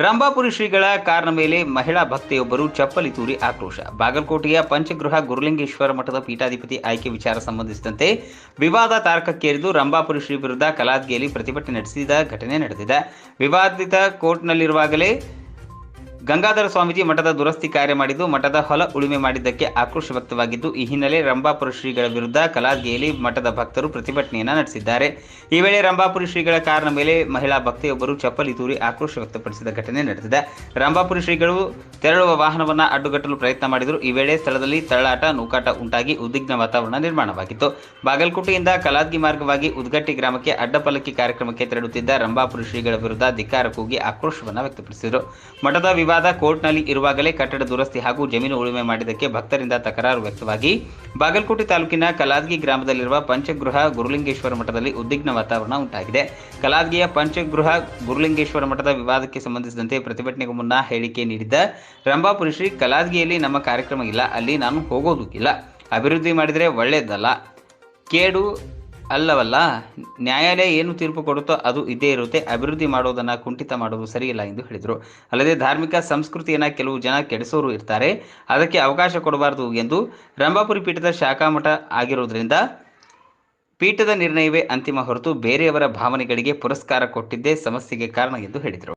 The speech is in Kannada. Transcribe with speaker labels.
Speaker 1: ರಂಭಾಪುರಿ ಶ್ರೀಗಳ ಕಾರ್ನ ಮೇಲೆ ಮಹಿಳಾ ಭಕ್ತೆಯೊಬ್ಬರು ಚಪ್ಪಲಿ ತೂರಿ ಆಕ್ರೋಶ. ಬಾಗಲಕೋಟೆಯ ಪಂಚಗೃಹ ಗುರುಲಿಂಗೇಶ್ವರ ಮಠದ ಪೀಠಾಧಿಪತಿ ಆಯ್ಕೆ ವಿಚಾರ ಸಂಬಂಧಿಸಿದಂತೆ ವಿವಾದ ತಾರಕಕ್ಕೇರಿದ್ದು ರಂಭಾಪುರಿ ಶ್ರೀ ವಿರುದ್ಧ ಕಲಾದ್ಗಿಯಲ್ಲಿ ಪ್ರತಿಭಟನೆ ನಡೆಸಿದ ಘಟನೆ ನಡೆದಿದೆ. ವಿವಾದಿತ ಕೋರ್ಟ್ನಲ್ಲಿರುವಾಗಲೇ ಗಂಗಾಧರ ಸ್ವಾಮೀಜಿ ಮಠದ ದುರಸ್ತಿ ಕಾರ್ಯ ಮಾಡಿದ್ದು ಮಠದ ಹೊಲ ಉಳುಮೆ ಮಾಡಿದ್ದಕ್ಕೆ ಆಕ್ರೋಶ ವ್ಯಕ್ತವಾಗಿದ್ದು, ಈ ಹಿನ್ನೆಲೆ ರಂಭಾಪುರಿ ಶ್ರೀಗಳ ವಿರುದ್ಧ ಕಲಾದ್ಗಿಯಲ್ಲಿ ಮಠದ ಭಕ್ತರು ಪ್ರತಿಭಟನೆಯನ್ನು ನಡೆಸಿದ್ದಾರೆ. ಈ ವೇಳೆ ರಂಭಾಪುರಿ ಶ್ರೀಗಳ ಕಾರ್ನ ಮೇಲೆ ಮಹಿಳಾ ಭಕ್ತೆಯೊಬ್ಬರು ಚಪ್ಪಲಿ ತೂರಿ ಆಕ್ರೋಶ ವ್ಯಕ್ತಪಡಿಸಿದ ಘಟನೆ ನಡೆದಿದೆ. ರಂಭಾಪುರಿ ಶ್ರೀಗಳು ತೆರಳುವ ವಾಹನವನ್ನು ಅಡ್ಡುಗಟ್ಟಲು ಪ್ರಯತ್ನ ಮಾಡಿದರು. ಈ ವೇಳೆ ಸ್ಥಳದಲ್ಲಿ ತಳ್ಳಾಟ, ನೂಕಾಟ ಉಂಟಾಗಿ ಉದ್ವಿಗ್ನ ವಾತಾವರಣ ನಿರ್ಮಾಣವಾಗಿತ್ತು. ಬಾಗಲಕೋಟೆಯಿಂದ ಕಲಾದ್ಗಿ ಮಾರ್ಗವಾಗಿ ಉದ್ಗಟ್ಟಿ ಗ್ರಾಮಕ್ಕೆ ಅಡ್ಡಪಲ್ಲಕ್ಕಿ ಕಾರ್ಯಕ್ರಮಕ್ಕೆ ತೆರಳುತ್ತಿದ್ದ ರಂಭಾಪುರಿ ಶ್ರೀಗಳ ವಿರುದ್ಧ ಧಿಕ್ಕಾರ ಕೂಗಿ ಆಕ್ರೋಶವನ್ನು ವ್ಯಕ್ತಪಡಿಸಿದರು. ಮಠದ ವಿವಾದ ಕೋರ್ಟ್ನಲ್ಲಿ ಇರುವಾಗಲೇ ಕಟ್ಟಡ ದುರಸ್ತಿ ಹಾಗೂ ಜಮೀನು ಉಳುಮೆ ಮಾಡಿದ್ದಕ್ಕೆ ಭಕ್ತರಿಂದ ತಕರಾರು ವ್ಯಕ್ತವಾಗಿ ಬಾಗಲಕೋಟೆ ತಾಲೂಕಿನ ಕಲಾದ್ಗಿ ಗ್ರಾಮದಲ್ಲಿರುವ ಪಂಚಗೃಹ ಗುರುಲಿಂಗೇಶ್ವರ ಮಠದಲ್ಲಿ ಉದ್ವಿಗ್ನ ವಾತಾವರಣ ಉಂಟಾಗಿದೆ. ಕಲಾದ್ಗಿಯ ಪಂಚಗೃಹ ಗುರುಲಿಂಗೇಶ್ವರ ಮಠದ ವಿವಾದಕ್ಕೆ ಸಂಬಂಧಿಸಿದಂತೆ ಪ್ರತಿಭಟನೆಗೂ ಮುನ್ನ ಹೇಳಿಕೆ ನೀಡಿದ್ದ ರಂಭಾಪುರಿ ಶ್ರೀ, ಕಲಾದ್ಗಿಯಲ್ಲಿ ನಮ್ಮ ಕಾರ್ಯಕ್ರಮ ಇಲ್ಲ, ಅಲ್ಲಿ ನಾನು ಹೋಗೋದೂ ಇಲ್ಲ. ಅಭಿವೃದ್ಧಿ ಮಾಡಿದರೆ ಒಳ್ಳೆಯದಲ್ಲ, ಕೇಡು ಅಲ್ಲವಲ್ಲ. ನ್ಯಾಯಾಲಯ ಏನು ತೀರ್ಪು ಕೊಡುತ್ತೋ ಅದು ಇದ್ದೇ ಇರುತ್ತೆ. ಅಭಿವೃದ್ಧಿ ಮಾಡೋದನ್ನು ಕುಂಠಿತ ಮಾಡೋದು ಸರಿಯಿಲ್ಲ ಎಂದು ಹೇಳಿದರು. ಅಲ್ಲದೆ ಧಾರ್ಮಿಕ ಸಂಸ್ಕೃತಿಯನ್ನು ಕೆಲವು ಜನ ಕೆಡಿಸೋರು ಇರ್ತಾರೆ, ಅದಕ್ಕೆ ಅವಕಾಶ ಕೊಡಬಾರದು ಎಂದು ರಂಭಾಪುರಿ ಪೀಠದ ಶಾಖಾ ಮಠ ಆಗಿರೋದ್ರಿಂದ ಪೀಠದ ನಿರ್ಣಯವೇ ಅಂತಿಮ ಹೊರತು ಬೇರೆಯವರ ಭಾವನೆಗಳಿಗೆ ಪುರಸ್ಕಾರ ಕೊಟ್ಟಿದ್ದೇ ಸಮಸ್ಯೆಗೆ ಕಾರಣ ಎಂದು ಹೇಳಿದರು.